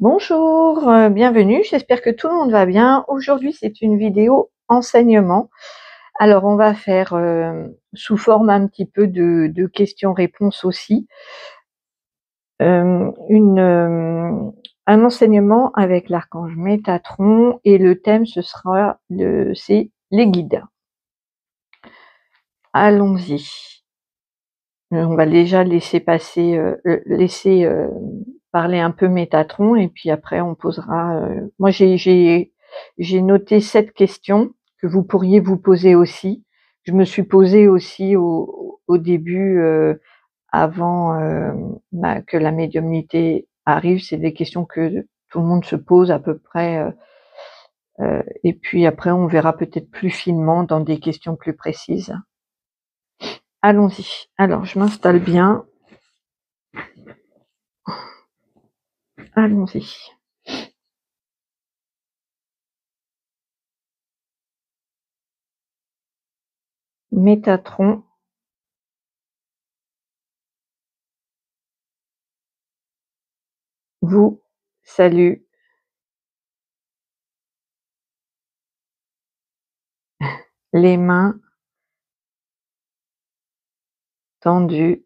Bonjour, bienvenue, j'espère que tout le monde va bien. Aujourd'hui, c'est une vidéo enseignement. Alors, on va faire sous forme un petit peu de questions-réponses aussi, euh, une, euh, un enseignement avec l'archange Métatron et le thème c'est les guides. Allons-y. On va déjà laisser parler un peu Métatron et puis après on posera. Moi j'ai noté 7 questions que vous pourriez vous poser aussi. Je me suis posée aussi au début, avant que la médiumnité arrive. C'est des questions que tout le monde se pose à peu près. Et puis après on verra peut-être plus finement dans des questions plus précises. Allons-y. Alors je m'installe bien. Allons-y. Métatron vous salue, les mains tendues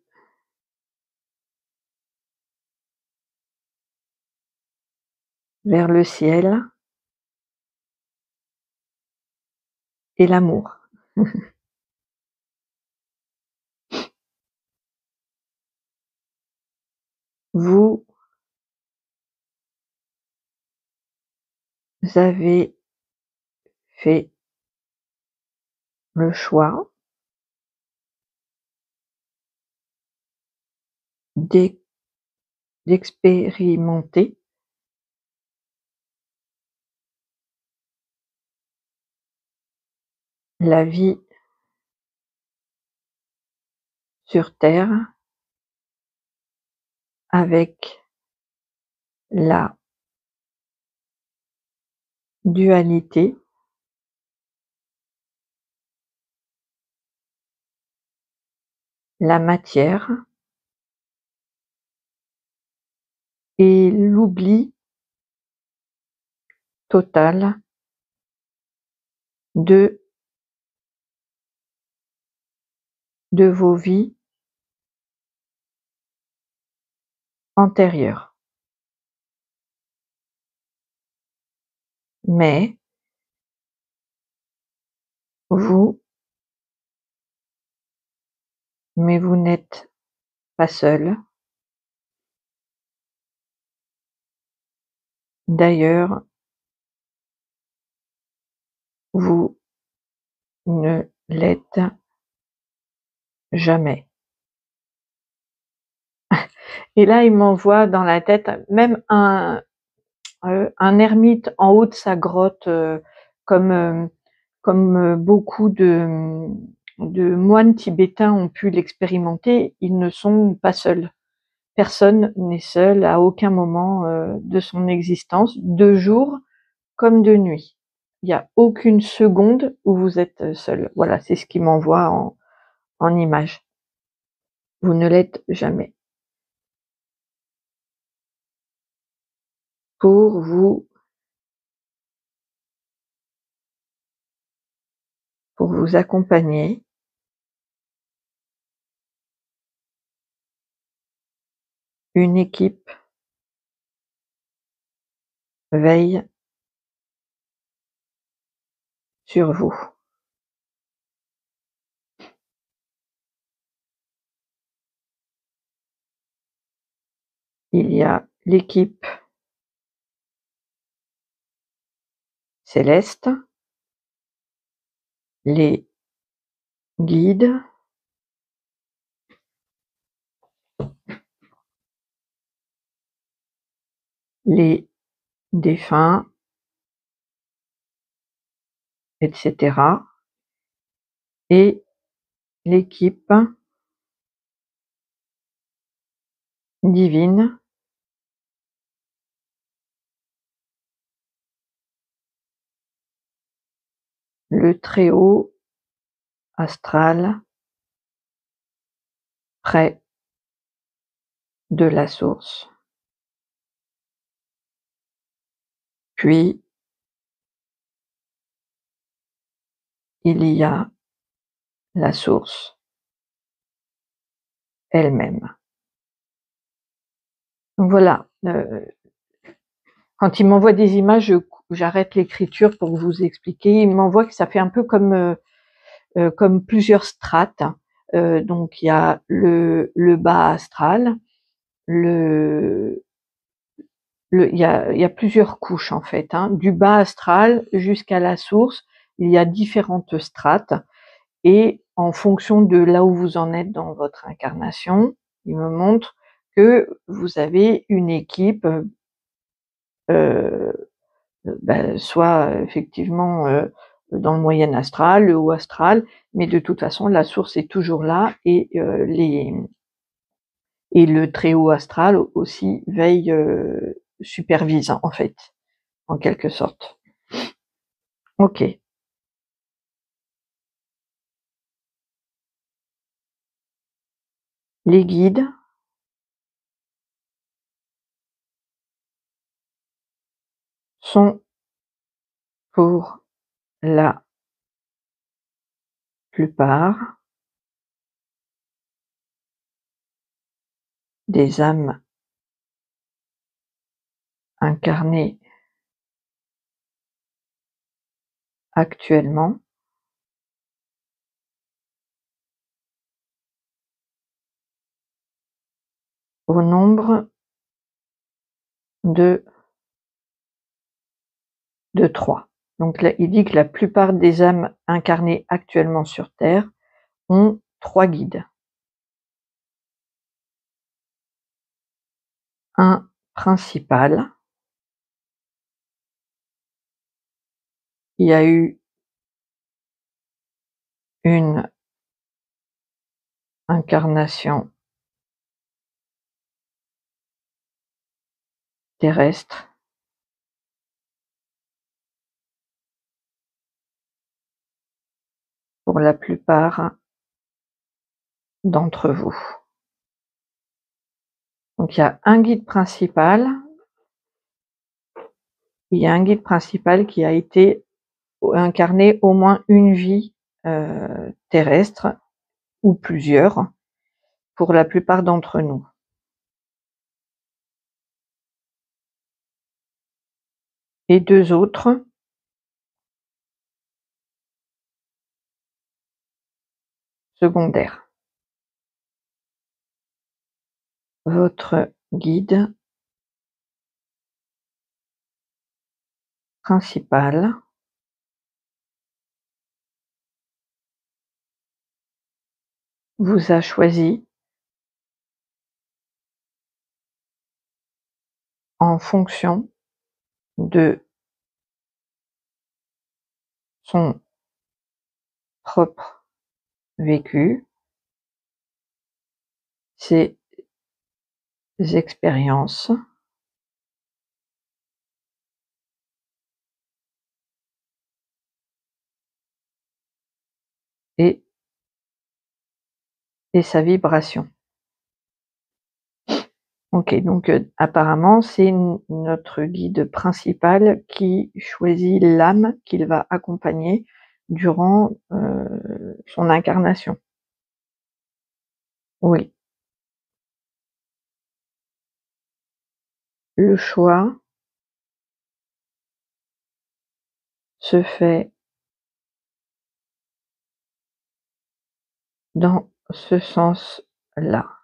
vers le ciel et l'amour. Vous avez fait le choix d'expérimenter la vie sur Terre avec la dualité, la matière et l'oubli total de vos vies antérieures. Mais vous n'êtes pas seul. D'ailleurs, vous ne l'êtes jamais. Et là, il m'envoie dans la tête même un ermite en haut de sa grotte, comme beaucoup de moines tibétains ont pu l'expérimenter. Ils ne sont pas seuls. Personne n'est seul à aucun moment de son existence, de jour comme de nuit. Il n'y a aucune seconde où vous êtes seul. Voilà, c'est ce qu'il m'envoie en image. Vous ne l'êtes jamais. Pour vous accompagner, une équipe veille sur vous. Il y a l'équipe céleste, les guides, les défunts, etc. et l'équipe divine le Très-Haut astral près de la source. Puis, il y a la source elle-même. Donc voilà, quand il m'envoie des images, j'arrête l'écriture pour vous expliquer. Il m'envoie que ça fait un peu comme plusieurs strates. Donc il y a le bas astral, il y a plusieurs couches en fait, hein. Du bas astral jusqu'à la source, il y a différentes strates, et en fonction de là où vous en êtes dans votre incarnation, il me montre que vous avez une équipe, soit effectivement dans le moyen astral, le haut astral, mais de toute façon la source est toujours là, et le très haut astral aussi veille, supervise en fait, en quelque sorte. Ok. Les guides sont pour la plupart des âmes incarnées actuellement au nombre de 3. Donc là, il dit que la plupart des âmes incarnées actuellement sur Terre ont 3 guides. Un principal, il y a eu une incarnation terrestre pour la plupart d'entre vous. Donc il y a un guide principal, qui a été incarné au moins une vie terrestre, ou plusieurs, pour la plupart d'entre nous. Et 2 autres secondaires. Votre guide principal vous a choisi en fonction de son propre vécu, ses expériences, et sa vibration. Ok, donc apparemment c'est notre guide principal qui choisit l'âme qu'il va accompagner durant son incarnation. Oui. Le choix se fait dans ce sens-là.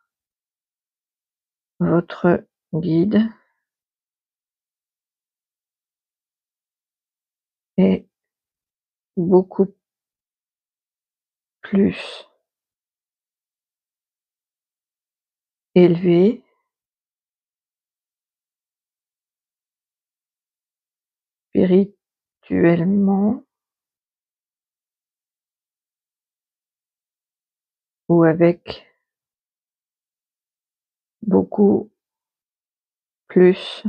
Votre guide est beaucoup plus élevé spirituellement, ou avec beaucoup plus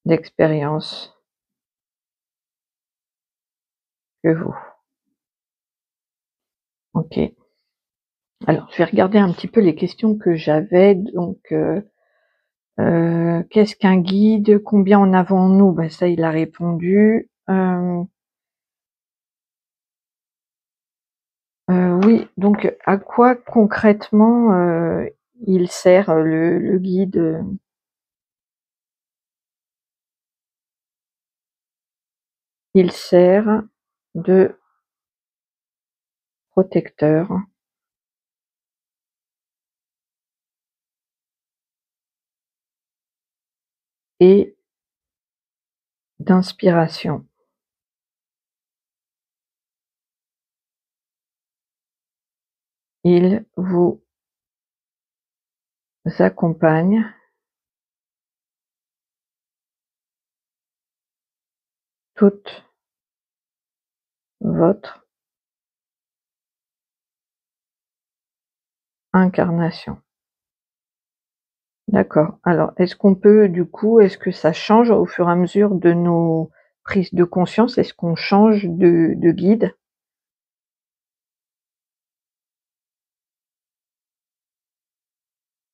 d'expérience que vous. Ok. Alors, je vais regarder un petit peu les questions que j'avais. Donc, Qu'est-ce qu'un guide? Combien en avons-nous? Ben ça, il a répondu. Oui, donc à quoi concrètement il sert le guide? Il sert de protecteur et d'inspiration. Il vous accompagne toute votre incarnation. D'accord. Alors, est-ce qu'on peut, du coup, est-ce que ça change au fur et à mesure de nos prises de conscience? Est-ce qu'on change de guide?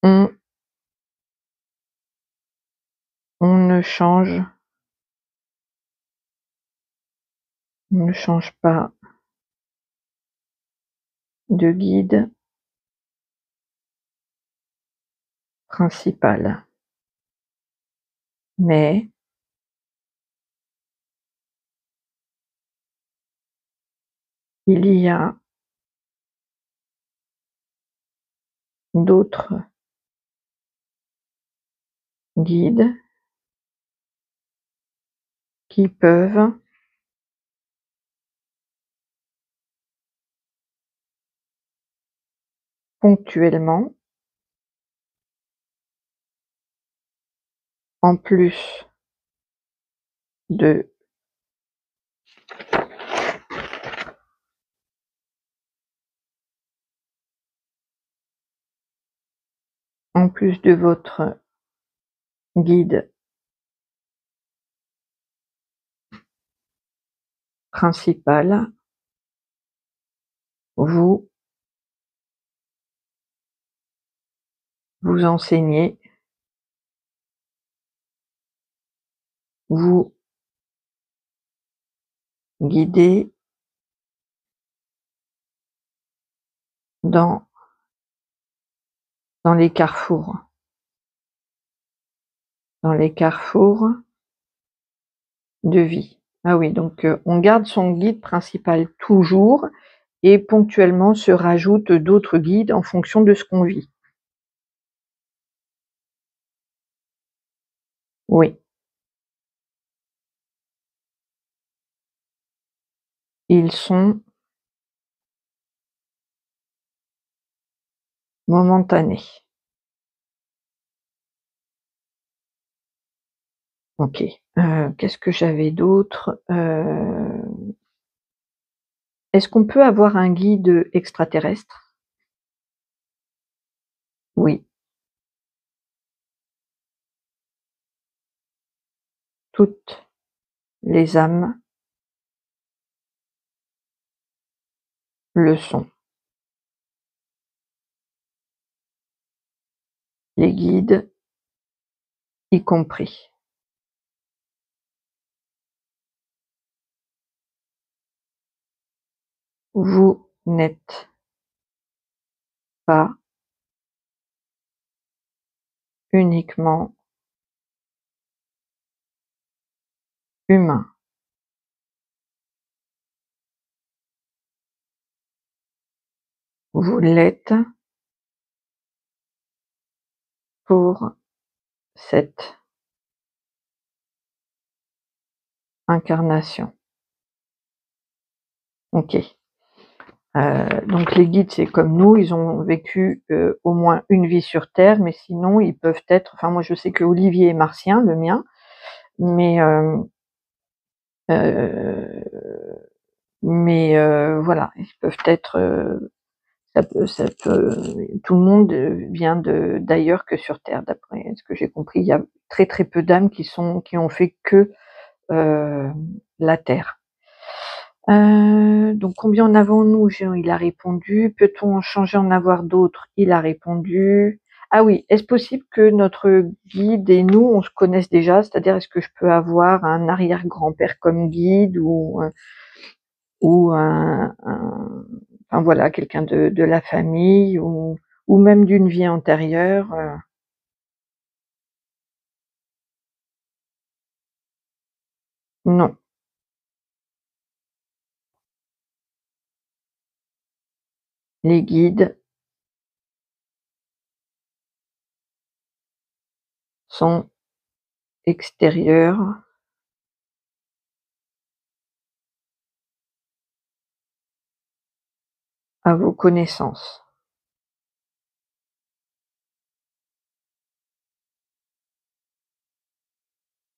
On, on ne change pas de guide principal, mais il y a d'autres guides qui peuvent ponctuellement, en plus de votre guide principal, vous enseigner, vous guider dans les carrefours. Dans les carrefours de vie. Ah oui, donc on garde son guide principal toujours et ponctuellement se rajoutent d'autres guides en fonction de ce qu'on vit. Oui, ils sont momentanés. OK. Qu'est-ce que j'avais d'autre? Est-ce qu'on peut avoir un guide extraterrestre? Oui, toutes les âmes le sont. Les guides y compris. Vous n'êtes pas uniquement humain. Vous l'êtes pour cette incarnation. OK. Donc les guides, c'est comme nous, ils ont vécu au moins une vie sur Terre, mais sinon ils peuvent être, enfin moi je sais que Olivier est martien, le mien, mais voilà, ils peuvent être, ça peut tout le monde vient d'ailleurs que sur Terre, d'après ce que j'ai compris. Il y a très, très peu d'âmes qui ont fait que la Terre. Donc combien en avons-nous? Il a répondu. Peut-on en changer, en avoir d'autres? Il a répondu. Ah oui, est-ce possible que notre guide et nous, on se connaisse déjà? C'est-à-dire, est-ce que je peux avoir un arrière-grand-père comme guide ou enfin voilà, quelqu'un de la famille ou même d'une vie antérieure? Non, les guides sont extérieurs à vos connaissances.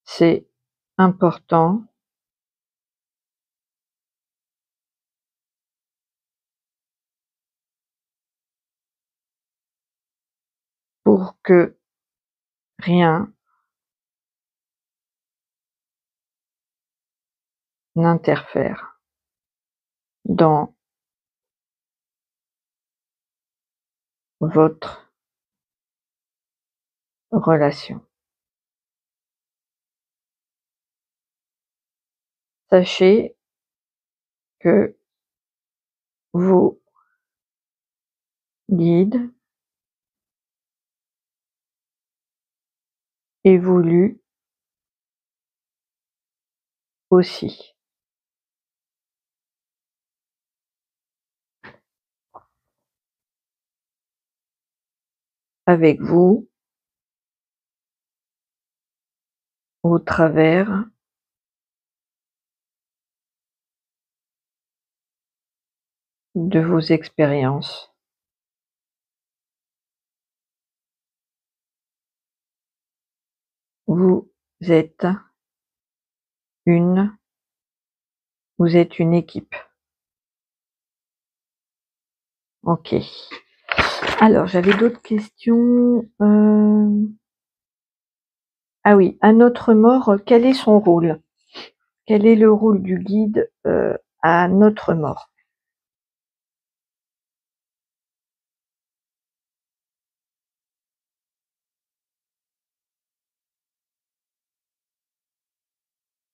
C'est important pour que rien n'interfère dans votre relation. Sachez que vos guides évoluent aussi avec vous au travers de vos expériences. Vous êtes une vous êtes une équipe. OK. Alors, j'avais d'autres questions. Ah oui, à notre mort, quel est son rôle? Quel est le rôle du guide, à notre mort?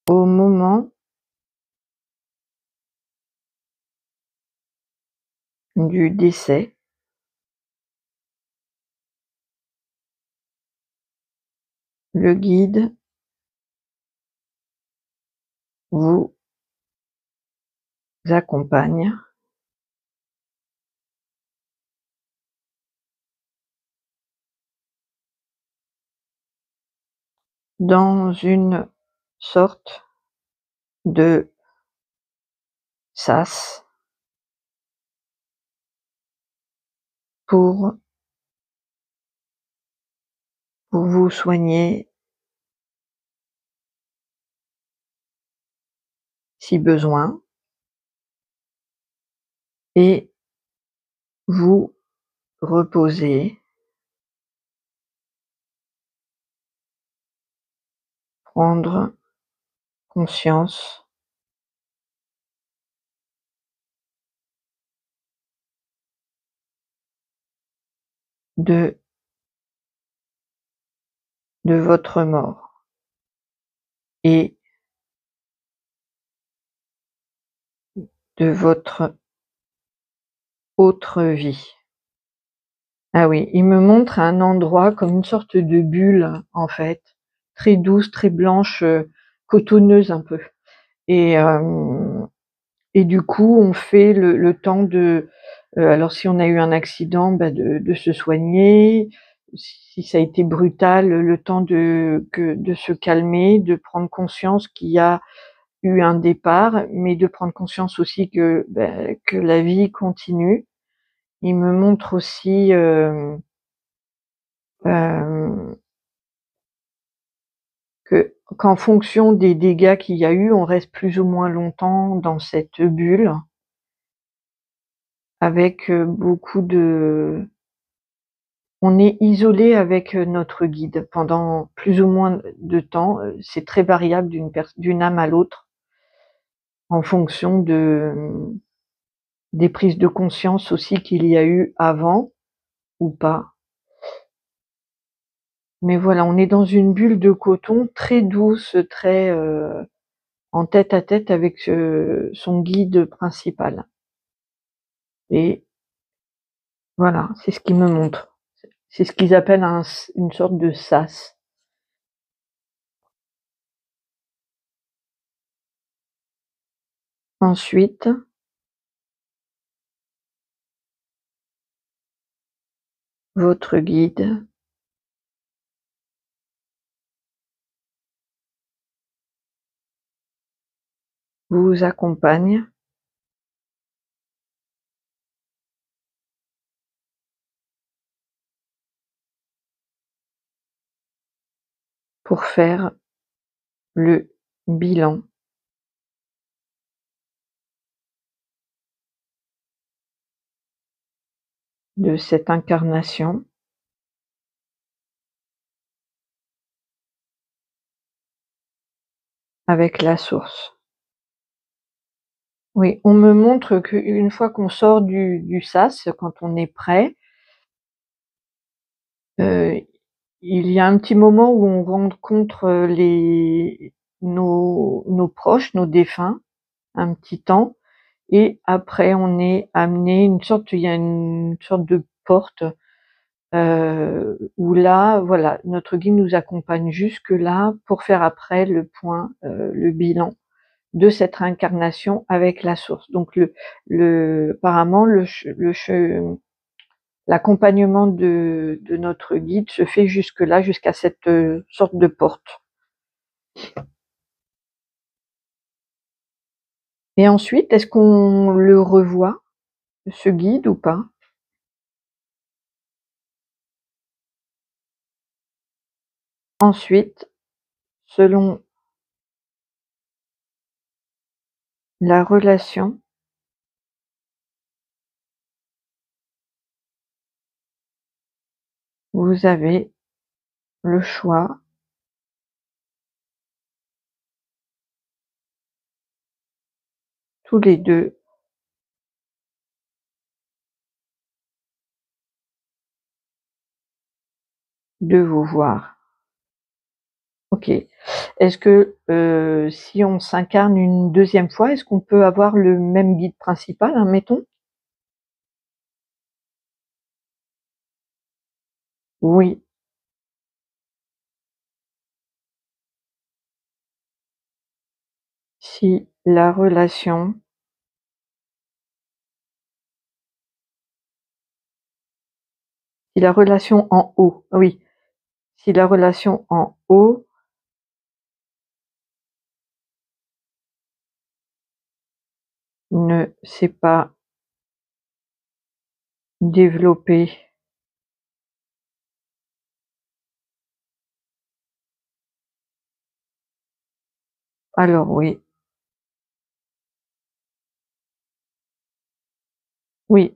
Au moment du décès, le guide vous accompagne dans une sorte de sas pour vous soigner si besoin et vous reposer, prendre conscience de votre mort et de votre autre vie. Ah oui, il me montre un endroit comme une sorte de bulle, en fait, très douce, très blanche, cotonneuse un peu et hem et du coup, on fait le temps de, alors si on a eu un accident, bah, de se soigner. Si ça a été brutal, le temps de se calmer, de prendre conscience qu'il y a eu un départ, mais de prendre conscience aussi que, que la vie continue. Il me montre aussi, hem, qu'en fonction des dégâts qu'il y a eu, on reste plus ou moins longtemps dans cette bulle avec, beaucoup de on est isolé avec, notre guide pendant plus ou moins de temps, c'est très variable d'une âme à l'autre en fonction des prises de conscience aussi qu'il y a eu avant ou pas. Mais voilà, on est dans une bulle de coton très douce, très, en tête-à-tête avec, son guide principal et voilà, c'est ce qu'il me montre. C'est ce qu'ils appellent une sorte de sas. Ensuite, votre guide vous accompagne pour faire le bilan de cette incarnation avec la source. Oui, on me montre qu'une fois qu'on sort du sas, quand on est prêt, heu, il y a un petit moment où on rencontre, nos proches, nos défunts, un petit temps et après on est amené il y a une sorte de porte, où là, voilà, notre guide nous accompagne jusque-là pour faire après le point, le bilan de cette réincarnation avec la source. Donc apparemment l'accompagnement de notre guide se fait jusque-là, jusqu'à cette, sorte de porte. Et ensuite, est-ce qu'on le revoit, ce guide ou pas? Ensuite, selon la relation, vous avez le choix tous les 2 de vous voir. OK. Est-ce que, si on s'incarne une deuxième fois, est-ce qu'on peut avoir le même guide principal, admettons? Oui, si la relation en haut, oui, si la relation en haut ne s'est pas développée, alors oui, oui,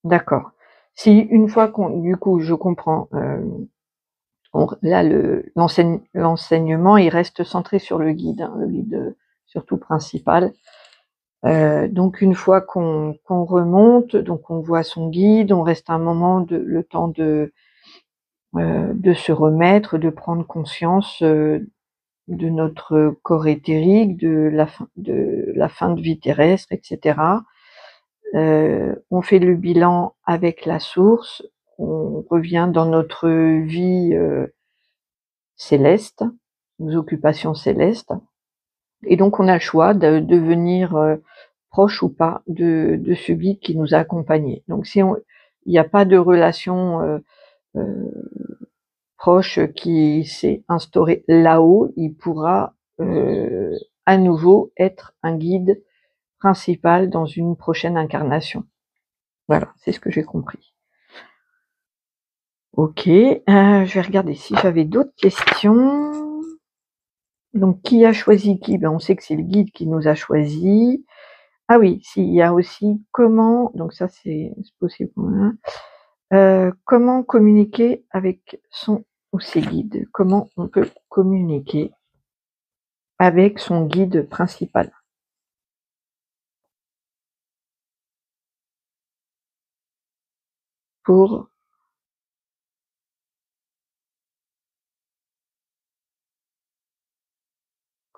d'accord. Si une fois qu'on du coup, je comprends, on là, l'enseignement, il reste centré sur le guide, hein, le guide, surtout principal. Donc une fois qu'on remonte, donc on voit son guide, on reste un moment le temps de se remettre, de prendre conscience, de notre corps éthérique, de la fin de vie terrestre et cetera. On fait le bilan avec la source, on revient dans notre vie, céleste, nos occupations célestes et donc on a le choix de devenir, proche ou pas de ce guide qui nous a accompagnés. Donc si il n'y a pas de relation, heu, proche qui s'est instaurée là-haut, il pourra, à nouveau être un guide principal dans une prochaine incarnation. Voilà, c'est ce que j'ai compris. OK, je vais regarder si j'avais d'autres questions. Donc qui a choisi qui? Ben, on sait que c'est le guide qui nous a choisis. Ah oui, si, il y a aussi comment donc ça c'est possible, voilà. Comment communiquer avec son ou ses guides? Comment on peut communiquer avec son guide principal? Pour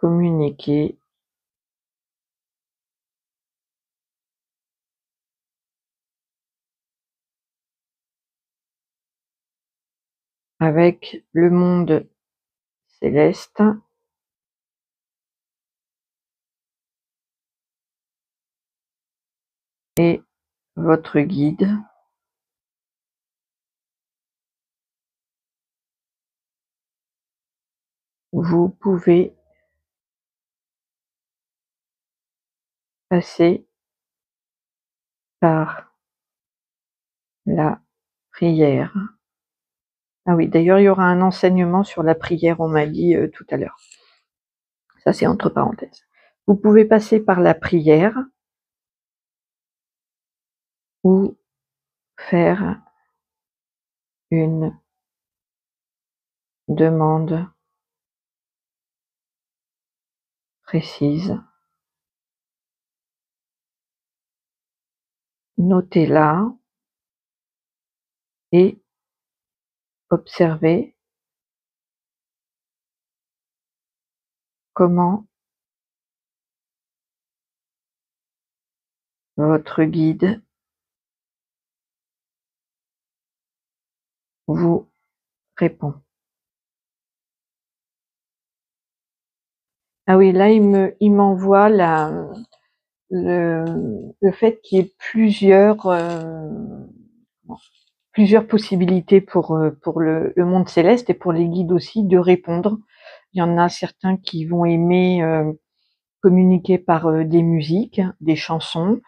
communiquer avec le monde céleste et votre guide. Vous pouvez passer par la prière. Ah oui, d'ailleurs, il y aura un enseignement sur la prière, on m'a dit tout à l'heure. Ça, c'est entre parenthèses. Vous pouvez passer par la prière ou faire une demande précise. Notez-la et observez comment votre guide vous répond. Ah oui, là, il m'envoie le fait qu'il y ait plusieurs possibilités pour le monde céleste et pour les guides aussi de répondre. Il y en a certains qui vont aimer communiquer par des musiques, des chansons.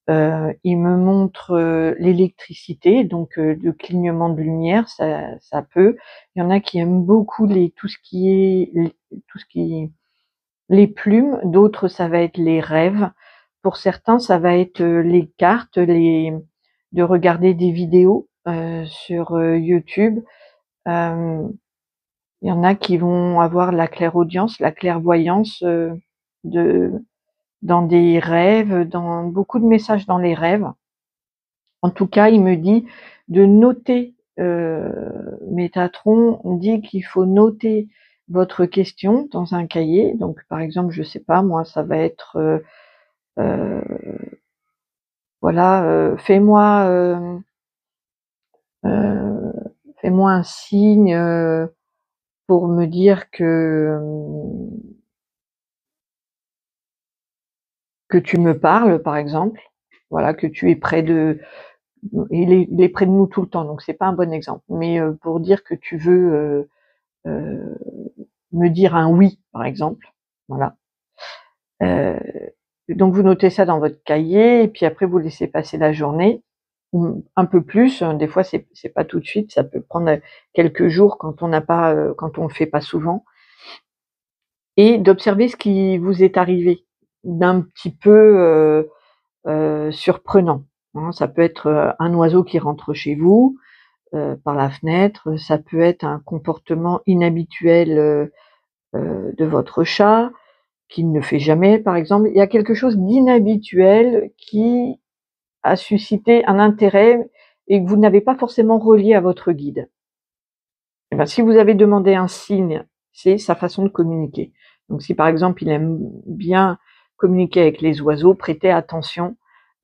Il me montre l'électricité, donc le clignement de lumière, ça peut. Il y en a qui aiment beaucoup tout ce qui est les plumes, d'autres ça va être les rêves. Pour certains, ça va être les cartes, de regarder des vidéos sur YouTube. Il y en a qui vont avoir la clairaudience, la clairvoyance de dans des rêves, dans beaucoup de messages dans les rêves. En tout cas, il me dit de noter, Métatron dit qu'il faut noter votre question dans un cahier. Donc, par exemple, je sais pas, moi, ça va être, euh, voilà, euh, fais-moi un signe pour me dire que tu me parles, par exemple. Voilà, que tu es près de, il est près de nous tout le temps, donc c'est pas un bon exemple. Mais pour dire que tu veux me dire un oui, par exemple. Voilà. Donc vous notez ça dans votre cahier et puis après vous laissez passer la journée, un peu plus. Des fois c'est pas tout de suite, ça peut prendre quelques jours quand on n'a pas, quand on le fait pas souvent, et d'observer ce qui vous est arrivé d'un petit peu surprenant. Hein. Ça peut être un oiseau qui rentre chez vous par la fenêtre, ça peut être un comportement inhabituel de votre chat, qu'il ne fait jamais, par exemple. Il y a quelque chose d'inhabituel qui a suscité un intérêt et que vous n'avez pas forcément relié à votre guide. Et ben, si vous avez demandé un signe, c'est sa façon de communiquer. Donc si par exemple il aime bien communiquer avec les oiseaux, prêtez attention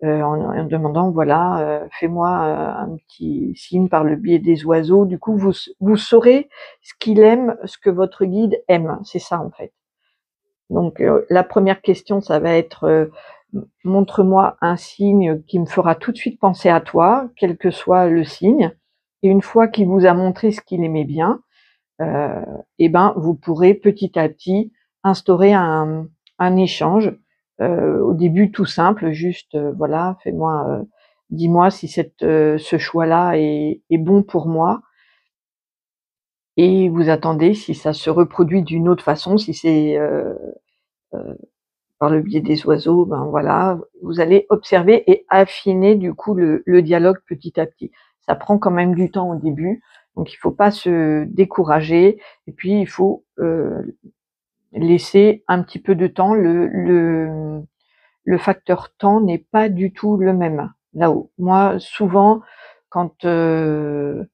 en demandant, voilà, fais-moi un petit signe par le biais des oiseaux. Du coup, vous saurez ce qu'il aime, ce que votre guide aime. C'est ça en fait. Donc la première question, ça va être montre-moi un signe qui me fera tout de suite penser à toi, quel que soit le signe. Et une fois qu'il vous a montré ce qu'il aimait bien, et ben vous pourrez petit à petit instaurer un échange. Au début tout simple, juste voilà, dis-moi si ce choix-là est bon pour moi. Et vous attendez si ça se reproduit d'une autre façon, si c'est par le biais des oiseaux, ben voilà, vous allez observer et affiner du coup le dialogue petit à petit. Ça prend quand même du temps au début, donc il faut pas se décourager et puis il faut laisser un petit peu de temps. Le facteur temps n'est pas du tout le même là-haut. Moi, souvent, quand je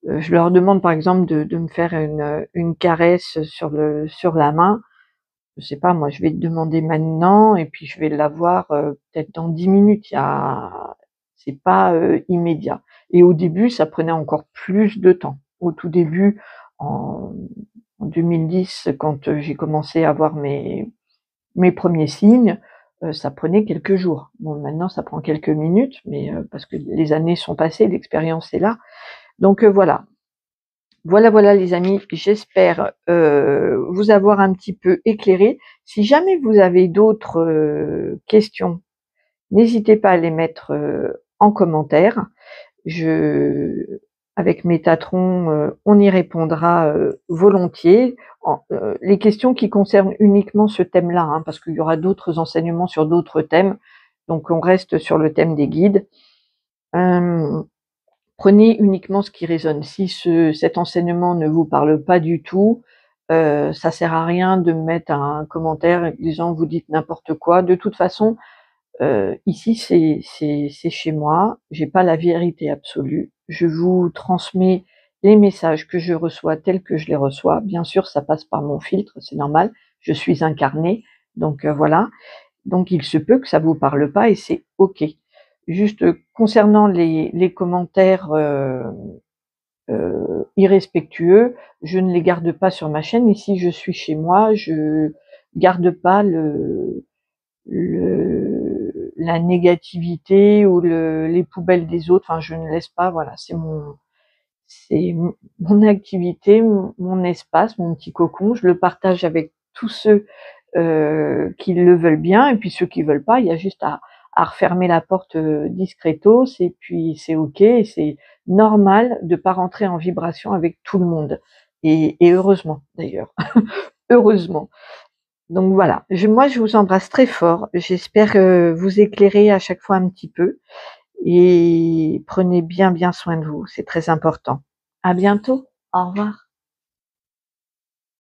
leur demande par exemple de me faire une caresse sur la main, je sais pas, moi, je vais te demander maintenant et puis je vais l'avoir peut-être dans 10 minutes. C'est pas immédiat. Et au début, ça prenait encore plus de temps. Au tout début, en, en 2010, quand j'ai commencé à avoir mes premiers signes, ça prenait quelques jours. Bon, maintenant, ça prend quelques minutes, mais parce que les années sont passées, l'expérience est là. Donc voilà. Voilà les amis, j'espère vous avoir un petit peu éclairé. Si jamais vous avez d'autres questions, n'hésitez pas à les mettre en commentaire. Avec Métatron, on y répondra volontiers. Les questions qui concernent uniquement ce thème-là, hein, parce qu'il y aura d'autres enseignements sur d'autres thèmes, donc on reste sur le thème des guides. Prenez uniquement ce qui résonne. Si cet enseignement ne vous parle pas du tout, ça sert à rien de mettre un commentaire disant vous dites n'importe quoi. De toute façon, ici c'est chez moi, j'ai pas la vérité absolue. Je vous transmets les messages que je reçois tels que je les reçois. Bien sûr, ça passe par mon filtre, c'est normal. Je suis incarnée, donc voilà. Donc il se peut que ça vous parle pas et c'est ok. Juste concernant les commentaires irrespectueux, je ne les garde pas sur ma chaîne. Ici, je suis chez moi, je garde pas la négativité ou les poubelles des autres. Enfin, je ne laisse pas. Voilà, c'est mon activité, mon espace, mon petit cocon. Je le partage avec tous ceux qui le veulent bien, et puis ceux qui veulent pas, il y a juste à refermer la porte discretos, et puis c'est ok, et c'est normal de pas rentrer en vibration avec tout le monde, et heureusement d'ailleurs, heureusement. Donc voilà, moi je vous embrasse très fort, j'espère vous éclairer à chaque fois un petit peu, et prenez bien soin de vous, c'est très important. À bientôt, au revoir.